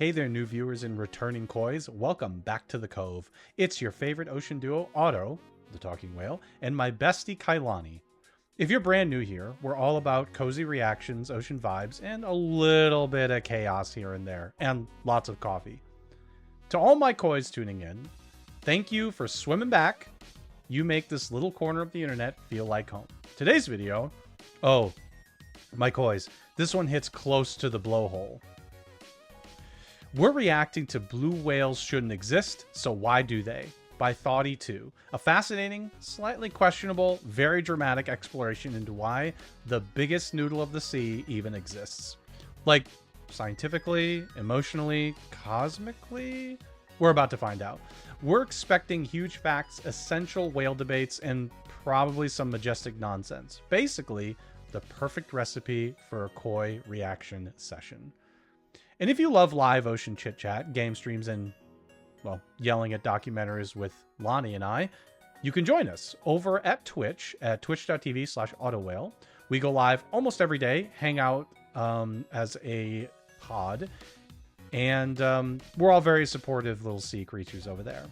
Hey there, new viewers and returning kois. Welcome back to the Cove. It's your favorite ocean duo, Otto, the talking whale, and my bestie, Kailani. If you're brand new here, we're all about cozy reactions, ocean vibes, and a little bit of chaos here and there, and lots of coffee. To all my kois tuning in, thank you for swimming back. You make this little corner of the internet feel like home. Today's video, oh, my kois, this one hits close to the blowhole. We're reacting to Blue Whales Shouldn't Exist, So Why Do They? By Thoughty2. A fascinating, slightly questionable, very dramatic exploration into why the biggest noodle of the sea even exists. Like, scientifically, emotionally, cosmically? We're about to find out. We're expecting huge facts, essential whale debates, and probably some majestic nonsense. Basically, the perfect recipe for a koi reaction session. And if you love live ocean chit-chat, game streams, and, well, yelling at documentaries with Lonnie and I, you can join us over at Twitch at twitch.tv/AutoWhale. We go live almost every day, hang out as a pod, and we're all very supportive little sea creatures over there.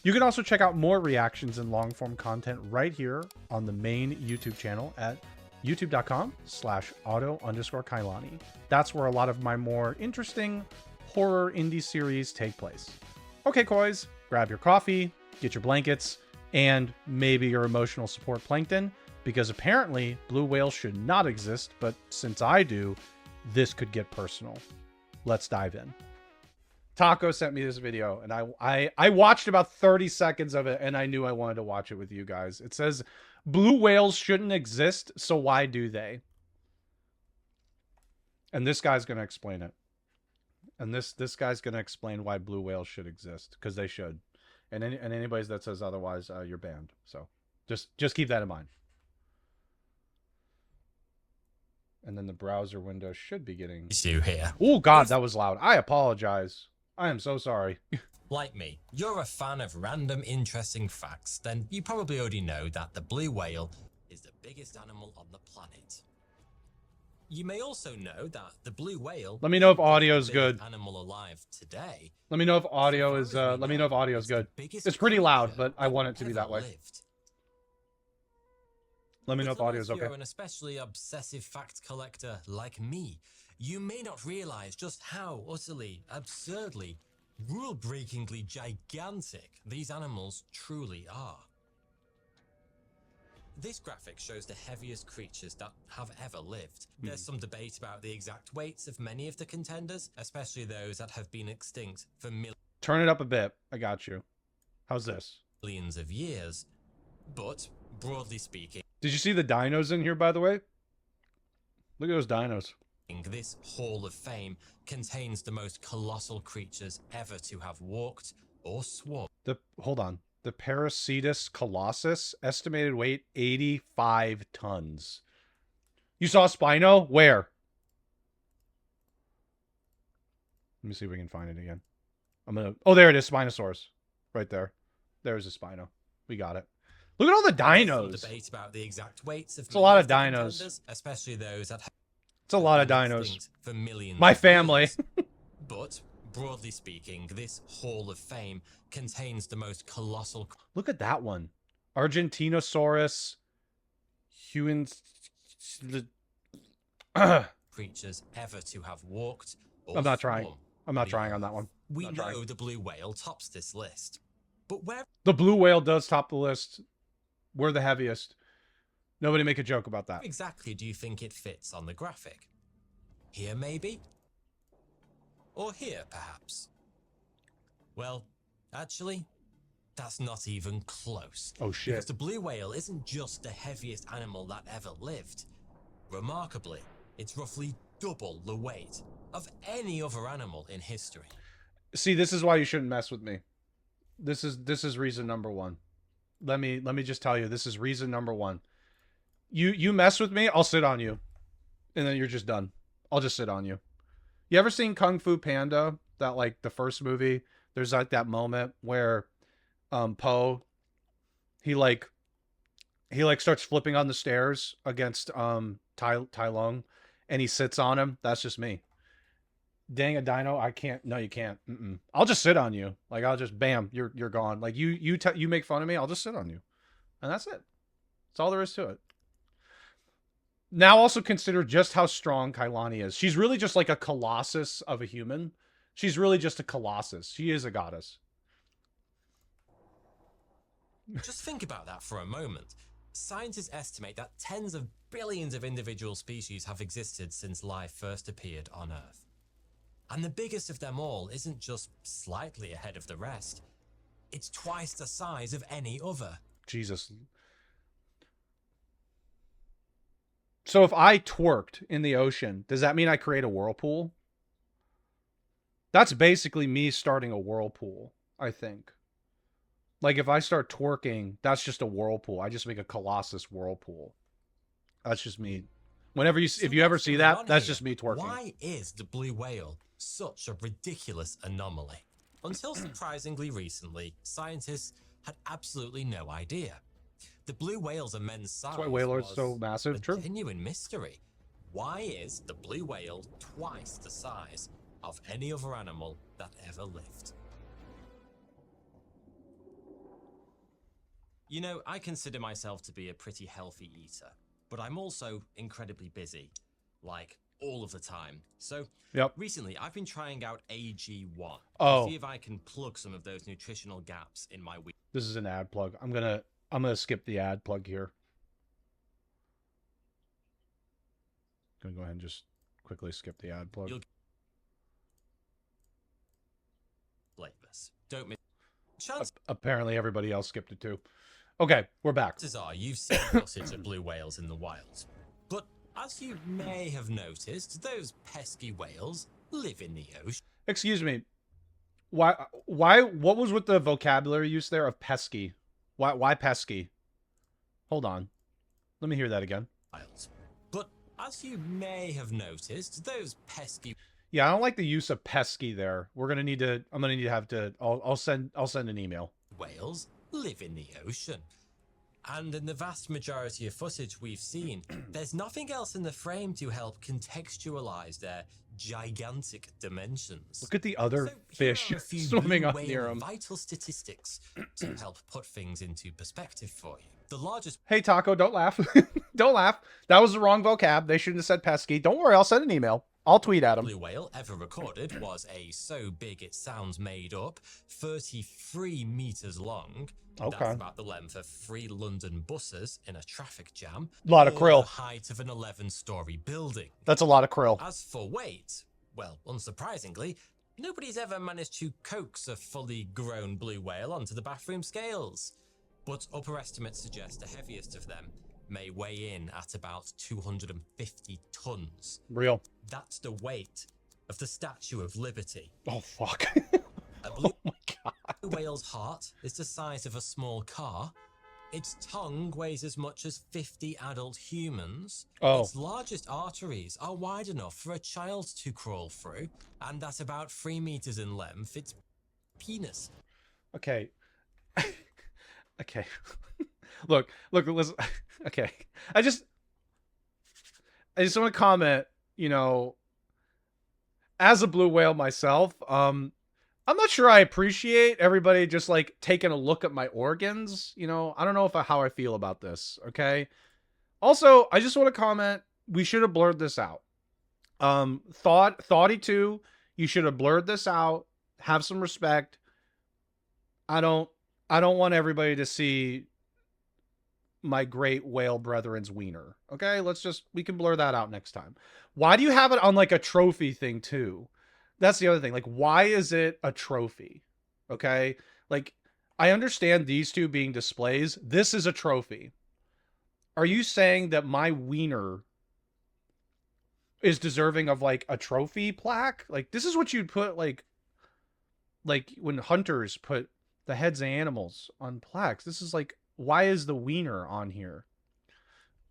You can also check out more reactions and long-form content right here on the main YouTube channel at youtube.com/auto_Kailani. That's where a lot of my more interesting horror indie series take place. Okay, kois, grab your coffee, get your blankets, and maybe your emotional support plankton, because apparently blue whales should not exist, but since I do, this could get personal. Let's dive in. Taco sent me this video, and I watched about 30 seconds of it, and I knew I wanted to watch it with you guys. It says, blue whales shouldn't exist, so why do they? And this guy's going to explain it. And this guy's going to explain why blue whales should exist, because they should. And anybody that says otherwise, you're banned. So just keep that in mind. And then the browser window should be getting... issue here. Oh, God, that was loud. I apologize. I am so sorry. Like me, you're a fan of random interesting facts, then you probably already know that the blue whale is the biggest animal on the planet. You may also know that the blue whale... Let me know if audio is good. ...animal alive today. Let me know if audio is let me know if audio is good. It's pretty loud, but I want it to be that way. Let me know if audio is okay. If you're an especially obsessive fact collector like me, you may not realize just how utterly, absurdly, rule-breakingly gigantic these animals truly are. This graphic shows the heaviest creatures that have ever lived. There's some debate about the exact weights of many of the contenders, especially those that have been extinct for Turn it up a bit. I got you. How's this? millions of years. But, broadly speaking... Did you see the dinos in here, by the way? Look at those dinos. This Hall of Fame contains the most colossal creatures ever to have walked or swum. Hold on. The Paracetus colossus, estimated weight 85 tons. You saw Spino? Where? Let me see if we can find it again. Oh, there it is, Spinosaurus. Right there. There's a Spino. We got it. Look at all the dinos. Debate about the exact weights of it's a lot of dinos, especially those that have... It's a lot of dinos. For millions. My family. But broadly speaking, this Hall of Fame contains the most colossal... Look at that one. Argentinosaurus. creatures ever to have walked or I'm not trying. swum. I'm not trying on that one. We know the blue whale tops this list. But where... The blue whale does top the list. We're the heaviest. Nobody make a joke about that. Exactly do you think it fits on the graphic? Here maybe? Or here perhaps? Well, actually, that's not even close. Oh shit. Because the blue whale isn't just the heaviest animal that ever lived. Remarkably, it's roughly double the weight of any other animal in history. See, this is why you shouldn't mess with me. This is reason number one. Let me just tell you, this is reason number one. You mess with me, I'll sit on you. And then you're just done. I'll just sit on you. You ever seen Kung Fu Panda? That, like, the first movie? There's like that moment where Po, he starts flipping on the stairs against Tai Lung, and he sits on him. That's just me. Dang a dino, I can't. No, you can't. I'll just sit on you. Like I'll just bam, you're gone. Like you make fun of me, I'll just sit on you, and that's it. That's all there is to it. Now also consider just how strong Kailani is. She's really just like a colossus of a human. She's really just a colossus. She is a goddess. Just think about that for a moment. Scientists estimate that tens of billions of individual species have existed since life first appeared on Earth. And the biggest of them all isn't just slightly ahead of the rest. It's twice the size of any other. Jesus. So if I twerked in the ocean, does that mean I create a whirlpool? That's basically me starting a whirlpool, I think. Like if I start twerking, that's just a whirlpool. I just make a colossus whirlpool. That's just me. Whenever you, if you ever see that, that's just me twerking. Why is the blue whale such a ridiculous anomaly? Until surprisingly recently, scientists had absolutely no idea. The blue whale's immense size That's why whales are so massive. a True. genuine mystery. Why is the blue whale twice the size of any other animal that ever lived? You know, I consider myself to be a pretty healthy eater, but I'm also incredibly busy, like all of the time. So recently I've been trying out AG1 to see if I can plug some of those nutritional gaps in my week. This is an ad plug. I'm gonna skip the ad plug here. Gonna go ahead and just quickly skip the ad plug. Flavors. Don't miss. Apparently everybody else skipped it too. Okay, we're back. Chances are you've seen footage of blue whales in the wild. But as you may have noticed, those pesky whales live in the ocean. Excuse me. What was with the vocabulary use there of pesky? Why pesky? Hold on. Let me hear that again. But as you may have noticed, those pesky... Yeah, I don't like the use of pesky there. I'm gonna need to have to I'll send an email. Whales live in the ocean. And in the vast majority of footage we've seen, there's nothing else in the frame to help contextualize their gigantic dimensions. Look at the other fish swimming up near them. Vital statistics to help put things into perspective for you. The largest... Hey, Taco, don't laugh. Don't laugh. That was the wrong vocab. They shouldn't have said pesky. Don't worry, I'll send an email. I'll tweet at him. Blue whale ever recorded was a so big it sounds made up, 33 meters long. Okay. That's about the length of 3 London buses in a traffic jam. A lot of krill. The height of an 11-story building. That's a lot of krill. As for weight, well, unsurprisingly, nobody's ever managed to coax a fully grown blue whale onto the bathroom scales. But upper estimates suggest the heaviest of them may weigh in at about 250 tons. Real. That's the weight of the Statue of Liberty. Oh, fuck. Oh my God. Blue whale's heart is the size of a small car. Its tongue weighs as much as 50 adult humans. Oh. Its largest arteries are wide enough for a child to crawl through, and at about 3 meters in length, its penis. Okay. Okay. Look, listen. Okay. I just want to comment, you know, as a blue whale myself, I'm not sure I appreciate everybody just like taking a look at my organs. You know, I don't know how I feel about this. Okay. Also, I just want to comment, we should have blurred this out. Thoughty 2, you should have blurred this out. Have some respect. I don't want everybody to see my great whale brethren's wiener. Okay, we can blur that out next time. Why do you have it on like a trophy thing too? That's the other thing. Like, why is it a trophy? Okay, like I understand these two being displays. This is a trophy. Are you saying that my wiener is deserving of like a trophy plaque? Like, this is what you'd put like when hunters put the heads of animals on plaques. This is like, why is the wiener on here?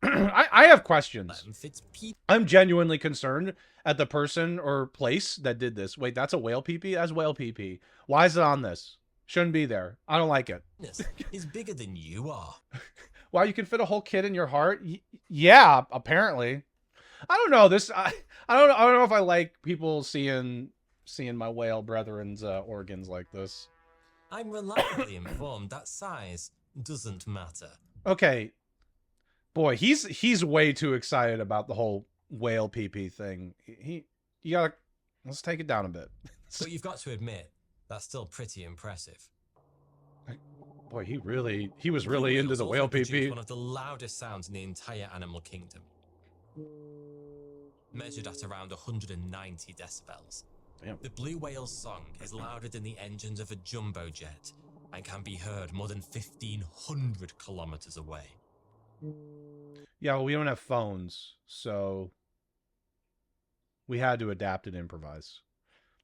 I have questions. I'm genuinely concerned at the person or place that did this. Wait, that's a whale pee-pee? That's whale pee-pee. Why is it on this? Shouldn't be there. I don't like it. Is bigger than you are. Wow, you can fit a whole kid in your heart? Yeah, apparently. I don't know this. I don't know if I like people seeing my whale brethren's organs like this. I'm reliably informed that size doesn't matter. Okay, boy, he's way too excited about the whole whale pee thing. You gotta let's take it down a bit. But you've got to admit that's still pretty impressive. Boy, he was Blue really into whales the also whale produce pee. one of the loudest sounds in the entire animal kingdom, measured at around 190 decibels. Damn. The blue whale's song is louder than the engines of a jumbo jet and can be heard more than 1,500 kilometers away. Yeah, well, we don't have phones, so we had to adapt and improvise.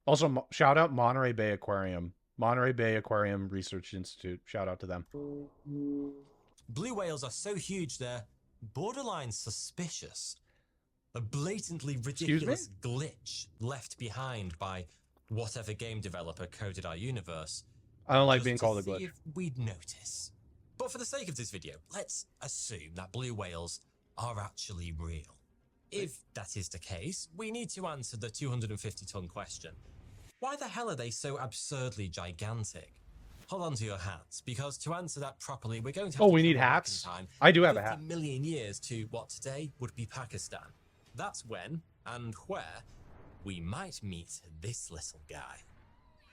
Also, shout out Monterey Bay Aquarium. Monterey Bay Aquarium Research Institute. Shout out to them. Blue whales are so huge they're borderline suspicious. A blatantly ridiculous glitch left behind by whatever game developer coded our universe. I don't like just being to called a see glitch. if we'd notice. But for the sake of this video, let's assume that blue whales are actually real. If that is the case, we need to answer the 250-ton question. Why the hell are they so absurdly gigantic? Hold on to your hats, because to answer that properly, we're going to have Oh, to we need travel back hats? in time I do have a 50 hat. million years to what today would be Pakistan. That's when and where we might meet this little guy.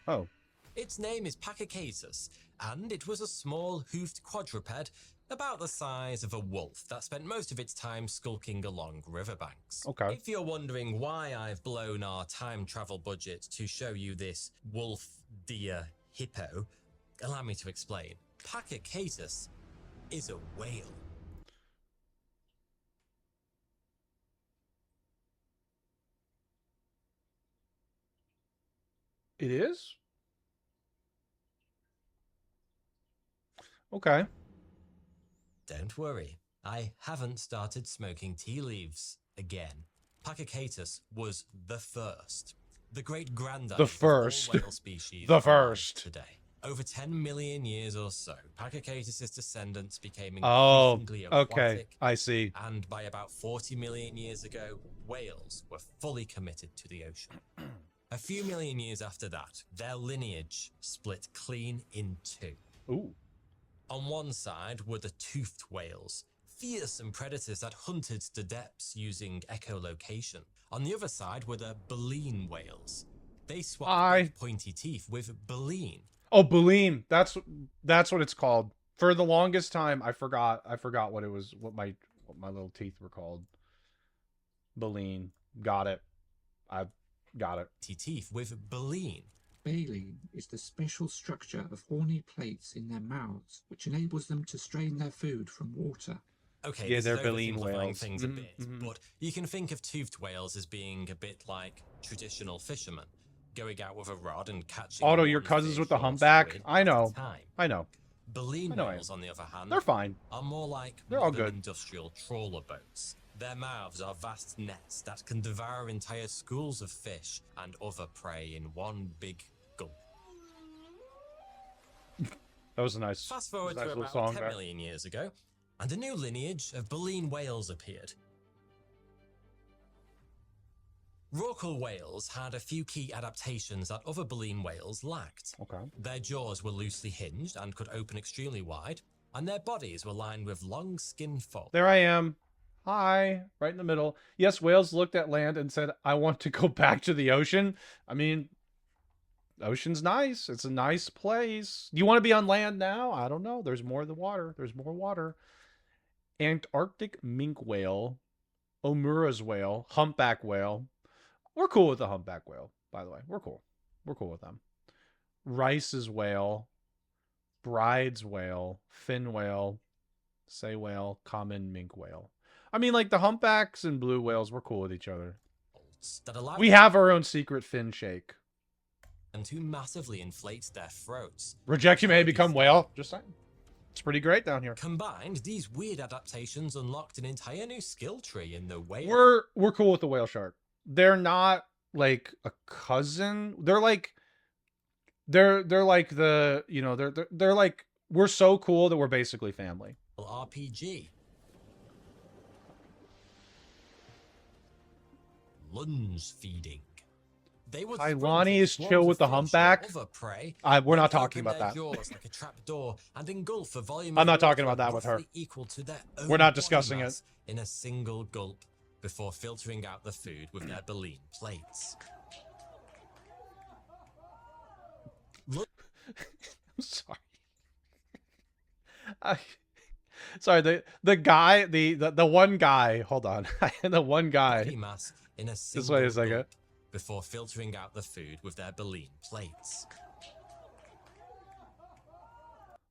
Oh. Its name is Pachycatus, and it was a small hoofed quadruped about the size of a wolf that spent most of its time skulking along riverbanks. Okay. If you're wondering why I've blown our time travel budget to show you this wolf, deer, hippo, allow me to explain. Pachycatus is a whale. It is? Okay. Don't worry, I haven't started smoking tea leaves again. Pachycatus was the first, the great granddad The of first. all whale species The alive first. today. Over 10 million years or so, Pachycatus's descendants became Oh, increasingly okay. aquatic, I see. and by about 40 million years ago, whales were fully committed to the ocean. A few million years after that, their lineage split clean in two. Ooh. On one side were the toothed whales, fearsome predators that hunted the depths using echolocation. On the other side were the baleen whales. They swapped big pointy teeth with baleen. Oh, baleen. That's what it's called. For the longest time, I forgot what it was. What my little teeth were called. Baleen. Got it. I got it. Teeth with baleen. Baleen is the special structure of horny plates in their mouths, which enables them to strain their food from water. Okay, Yeah, this they're is baleen oversimplifying whales. things a bit, but you can think of toothed whales as being a bit like traditional fishermen, going out with a rod and catching. Otto, your one cousins fish with the or humpback? squid I at a know. time. I know. Baleen I know I whales, on the other hand, They're fine. are more like They're all modern good. industrial trawler boats. Their mouths are vast nets that can devour entire schools of fish and other prey in one big gulp. That was a nice. Fast forward nice to little about song 10 there. million years ago, and a new lineage of baleen whales appeared. Rorqual whales had a few key adaptations that other baleen whales lacked. Okay. Their jaws were loosely hinged and could open extremely wide, and their bodies were lined with long skin folds. There I am. Hi, right in the middle. Yes, whales looked at land and said, "I want to go back to the ocean." I mean, ocean's nice. It's a nice place. You want to be on land now? I don't know. There's more of the water. There's more water. Antarctic minke whale, Omura's whale, humpback whale. We're cool with the humpback whale, by the way. We're cool. We're cool with them. Rice's whale, Bride's whale, fin whale, sei whale, common minke whale. I mean, like the humpbacks and blue whales, we're cool with each other. That allowed We have our own secret fin shake. them to massively inflate their throats. Reject you may become whale. Just saying. It's pretty great down here. Combined, these weird adaptations unlocked an entire new skill tree in the whale. We're cool with the whale shark. They're not like a cousin. They're like the, you know, they're like, we're so cool that we're basically family. RPG. lunge feeding. They would Kailani is swarms chill of with the fish or humpback. other prey, We're not then talking open about their that. jaws like a trapdoor and engulf a volume I'm of not talking water about that with her. roughly equal to their own We're not body discussing it. mass in a single gulp before filtering out the food with their baleen plates. I'm sorry. Sorry, the guy, the one guy. Hold on, the one guy. Body mass in a Just single wait a second. gulp before filtering out the food with their baleen plates.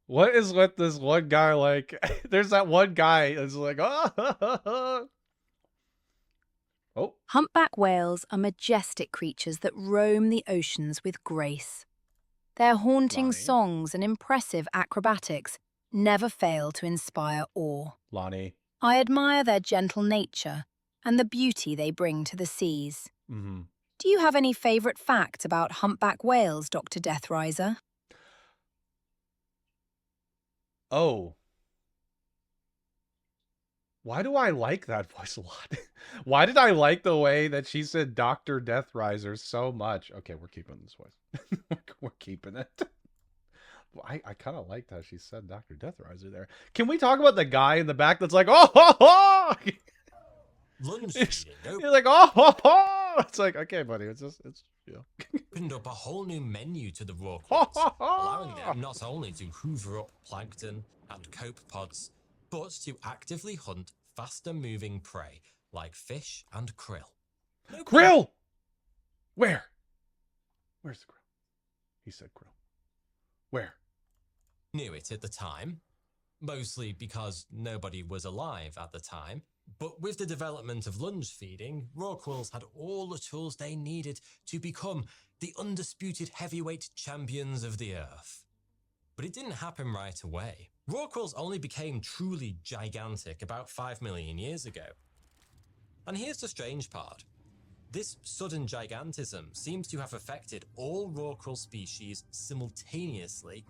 What is with this one guy like? There's that one guy that's like, oh. Oh, Humpback whales are majestic creatures that roam the oceans with grace. Their haunting Lonnie. songs and impressive acrobatics never fail to inspire awe. Lonnie. I admire their gentle nature and the beauty they bring to the seas. Mm-hmm. Do you have any favourite facts about humpback whales, Dr. Deathriser? Oh. Why do I like that voice a lot? Why did I like the way that she said Dr. Deathriser so much? Okay, we're keeping this voice. We're keeping it. I kind of liked how she said Dr. Deathriser there. Can we talk about the guy in the back that's like, oh, ho, ho! Lunge It's- feeding You're like, oh, ho, ho! It's like, okay, buddy, it's you know. opened up a whole new menu to the Ho, rorquals, ho, ho! allowing them not only to hoover up plankton and copepods, but to actively hunt faster-moving prey like fish and krill. Krill! Where? Where's the krill? He said krill. Where? Knew it at the time, mostly because nobody was alive at the time. But with the development of lunge feeding, rorquals had all the tools they needed to become the undisputed heavyweight champions of the earth. But it didn't happen right away. Rorquals only became truly gigantic about 5 million years ago. And here's the strange part. This sudden gigantism seems to have affected all rorqual species simultaneously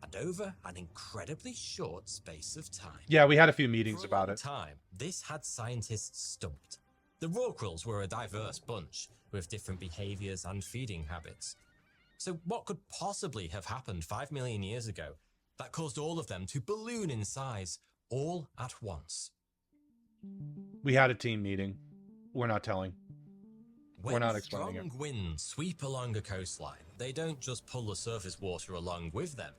and over an incredibly short space of time. Yeah, we had a few meetings For a about long it. time, this had scientists stumped. The rorquals were a diverse bunch with different behaviors and feeding habits. So what could possibly have happened 5 million years ago that caused all of them to balloon in size all at once? We had a team meeting. We're not telling. When We're not explaining strong winds sweep along a coastline, they don't just pull the surface water along with them.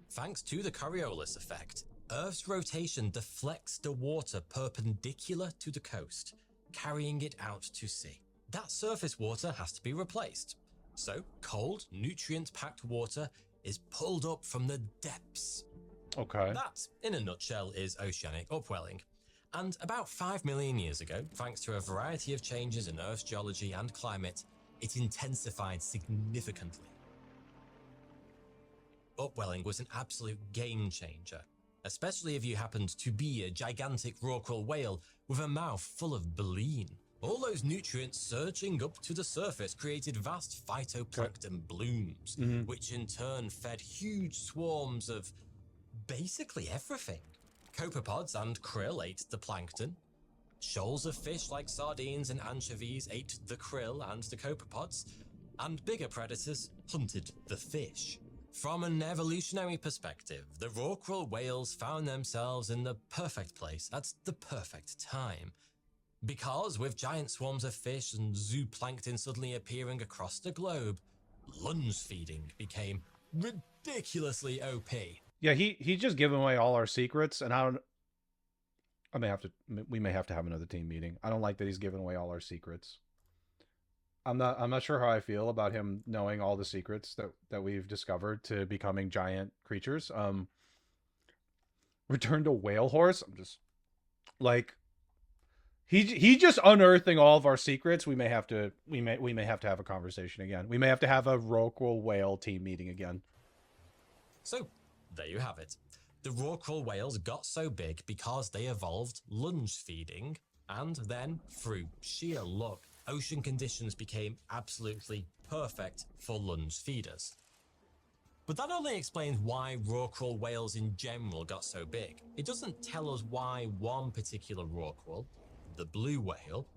Thanks to the Coriolis effect, Earth's rotation deflects the water perpendicular to the coast, carrying it out to sea. That surface water has to be replaced. So, cold, nutrient-packed water is pulled up from the depths. Okay. That, in a nutshell, is oceanic upwelling. And about 5 million years ago, thanks to a variety of changes in Earth's geology and climate, it intensified significantly. Upwelling was an absolute game changer, especially if you happened to be a gigantic rorqual whale with a mouth full of baleen. All those nutrients surging up to the surface created vast phytoplankton blooms, which in turn fed huge swarms of basically everything. Copepods and krill ate the plankton. Shoals of fish like sardines and anchovies ate the krill and the copepods, and bigger predators hunted the fish. From an evolutionary perspective, the rorqual whales found themselves in the perfect place at the perfect time. Because with giant swarms of fish and zooplankton suddenly appearing across the globe, lunge feeding became ridiculously OP. Yeah, he's just giving away all our secrets, and we may have to have another team meeting. I don't like that he's giving away all our secrets. I'm not sure how I feel about him knowing all the secrets that we've discovered to becoming giant creatures. Return to whale horse. I'm just like he just unearthing all of our secrets. We may have to have a conversation again. We may have to have a rorqual whale team meeting again. So there you have it. The rorqual whales got so big because they evolved lunge feeding, and then through sheer luck, ocean conditions became absolutely perfect for lunge feeders. But that only explains why rorqual whales in general got so big. It doesn't tell us why one particular rorqual, the blue whale,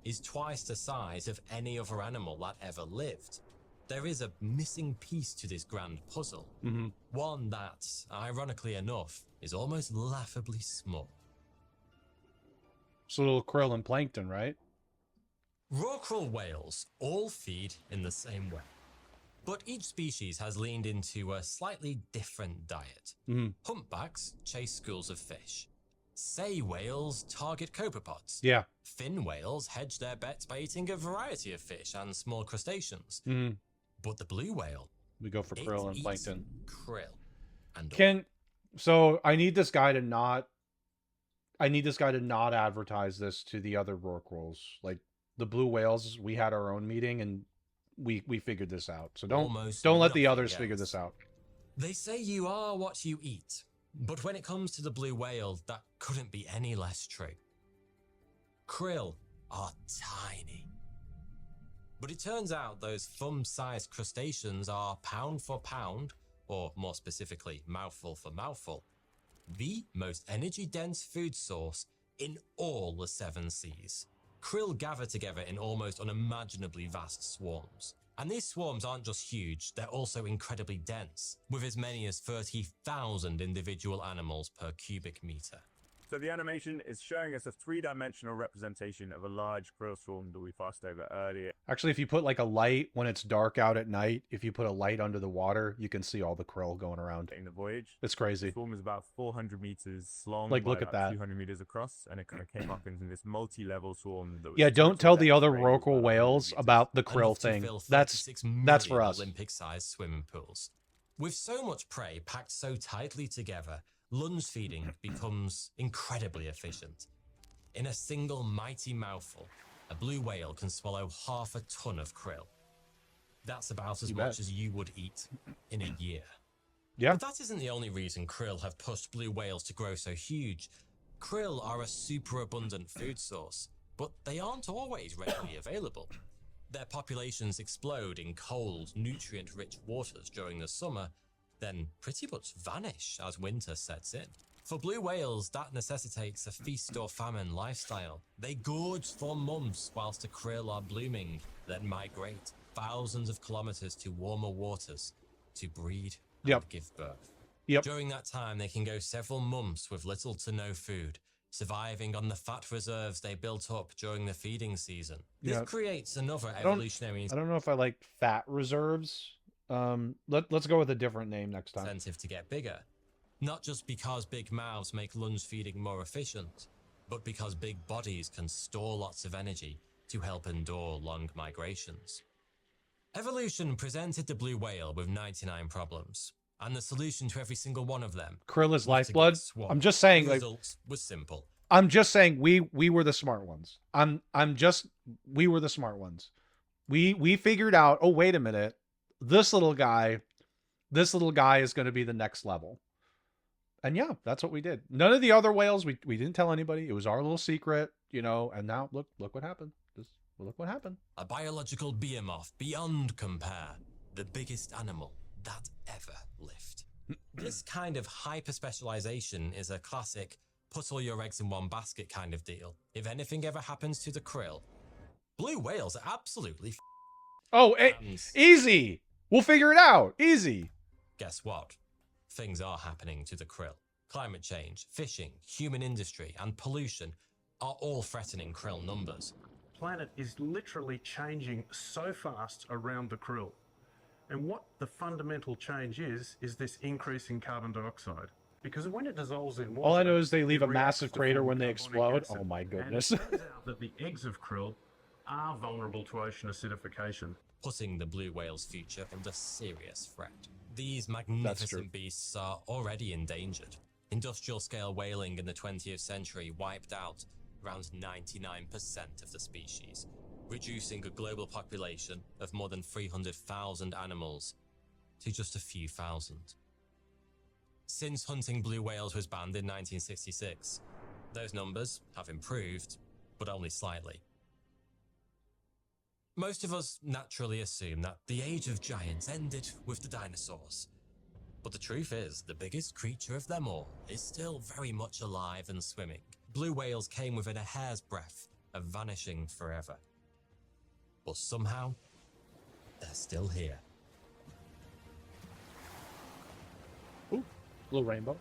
is twice the size of any other animal that ever lived. There is a missing piece to this grand puzzle. One that, ironically enough, is almost laughably small. It's a little krill and plankton, right? Rorqual whales all feed in the same way, but each species has leaned into a slightly different diet. Humpbacks chase schools of fish. Sei whales target copepods. Yeah. Fin whales hedge their bets by eating a variety of fish and small crustaceans. But the blue whale, We go for krill and plankton. Krill and So I need this guy to not advertise this to the other rorquals. Like the blue whales, we had our own meeting and we figured this out. So don't let the others figure this out. They say you are what you eat, but when it comes to the blue whale, that couldn't be any less true. Krill are tiny. But it turns out those thumb-sized crustaceans are pound for pound, or more specifically, mouthful for mouthful, the most energy-dense food source in all the 7 seas. Krill gather together in almost unimaginably vast swarms. And these swarms aren't just huge, they're also incredibly dense, with as many as 30,000 individual animals per cubic meter. So the animation is showing us a 3-dimensional representation of a large krill swarm that we passed over earlier. Actually, if you put like a light when it's dark out at night, if you put a light under the water, you can see all the krill going around. In the voyage, It's the crazy. swarm is about 400 meters long, Like, by look at about that. 200 meters across, and it kind of came up into this multi-level swarm. That was Yeah, don't tell the other range of rorqual about 100 whales meters. about the krill Enough to thing. fill That's 36 for million us. Olympic-sized swimming pools. With so much prey packed so tightly together, lunge feeding becomes incredibly efficient. In a single mighty mouthful, a blue whale can swallow half a ton of krill. That's about as much as you would eat in a year. Yeah. But that isn't the only reason krill have pushed blue whales to grow so huge. Krill are a super abundant food source, but they aren't always readily available. Their populations explode in cold, nutrient-rich waters during the summer, then pretty much vanish as winter sets in. For blue whales, that necessitates a feast or famine lifestyle. They gorge for months whilst the krill are blooming, then migrate thousands of kilometers to warmer waters to breed and give birth. During that time, they can go several months with little to no food, surviving on the fat reserves they built up during the feeding season. This creates another evolutionary I don't know if I like fat reserves. Let's go with a different name next time. incentive to get bigger. Not just because big mouths make lunge feeding more efficient, but because big bodies can store lots of energy to help endure long migrations. Evolution presented the blue whale with 99 problems, and the solution to every single one of them, Krill is was to lifeblood. get swamped. I'm just saying, The like, result was simple. I'm just saying we were the smart ones. We were the smart ones. We figured out, oh, wait a minute. This little guy is going to be the next level. And yeah, that's what we did. None of the other whales, we didn't tell anybody. It was our little secret, you know, and now look what happened. Look what happened. A biological behemoth beyond compare. The biggest animal that ever lived. This kind of hyper-specialization is a classic put all your eggs in one basket kind of deal. If anything ever happens to the krill, blue whales are absolutely easy. We'll figure it out. Easy. Guess what? Things are happening to the krill. Climate change, fishing, human industry, and pollution are all threatening krill numbers. The planet is literally changing so fast around the krill. And what the fundamental change is this increase in carbon dioxide. Because when it dissolves in water... All I know is they leave it a reacts massive to crater form when they carbonic explode. acid. Oh my goodness. And it turns out that the eggs of krill are vulnerable to ocean acidification. Putting the blue whale's future under serious threat. These magnificent beasts are already endangered. Industrial-scale whaling in the 20th century wiped out around 99% of the species, reducing a global population of more than 300,000 animals to just a few thousand. Since hunting blue whales was banned in 1966, those numbers have improved, but only slightly. Most of us naturally assume that the age of giants ended with the dinosaurs. But the truth is, the biggest creature of them all is still very much alive and swimming. Blue whales came within a hair's breadth are vanishing forever. But somehow, they're still here. Ooh, little rainbow.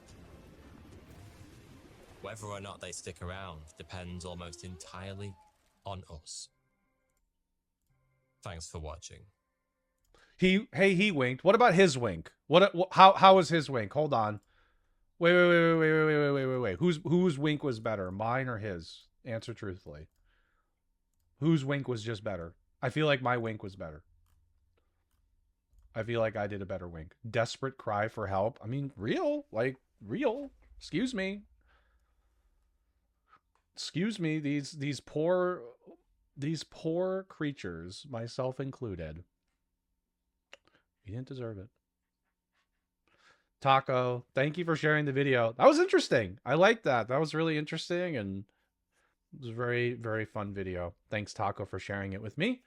Whether or not they stick around depends almost entirely on us. Thanks for watching. He winked. What about his wink? How was his wink? Hold on. Wait. Whose wink was better? Mine or his? Answer truthfully. Whose wink was just better? I feel like my wink was better. I feel like I did a better wink. Desperate cry for help. I mean, real. Like, real. Excuse me. Excuse me. These poor creatures, myself included. You didn't deserve it. Taco, thank you for sharing the video. That was interesting. I like that. That was really interesting, and it was a very, very fun video. Thanks, Taco, for sharing it with me.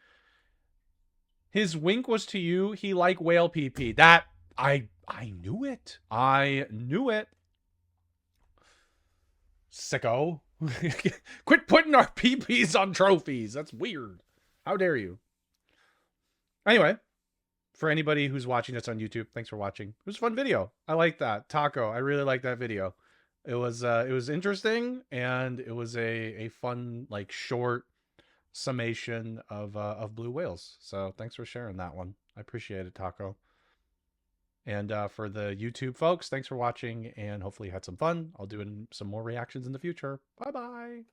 His wink was to you. He liked whale PP. That I knew it. I knew it. Sicko. Quit putting our PPs on trophies. That's weird. How dare you? Anyway, for anybody who's watching this on YouTube, thanks for watching. It was a fun video. I like that. Taco, I really like that video. It was interesting, and it was a fun, like, short summation of blue whales. So thanks for sharing that one. I appreciate it, Taco. And for the YouTube folks, thanks for watching, and hopefully you had some fun. I'll do some more reactions in the future. Bye-bye.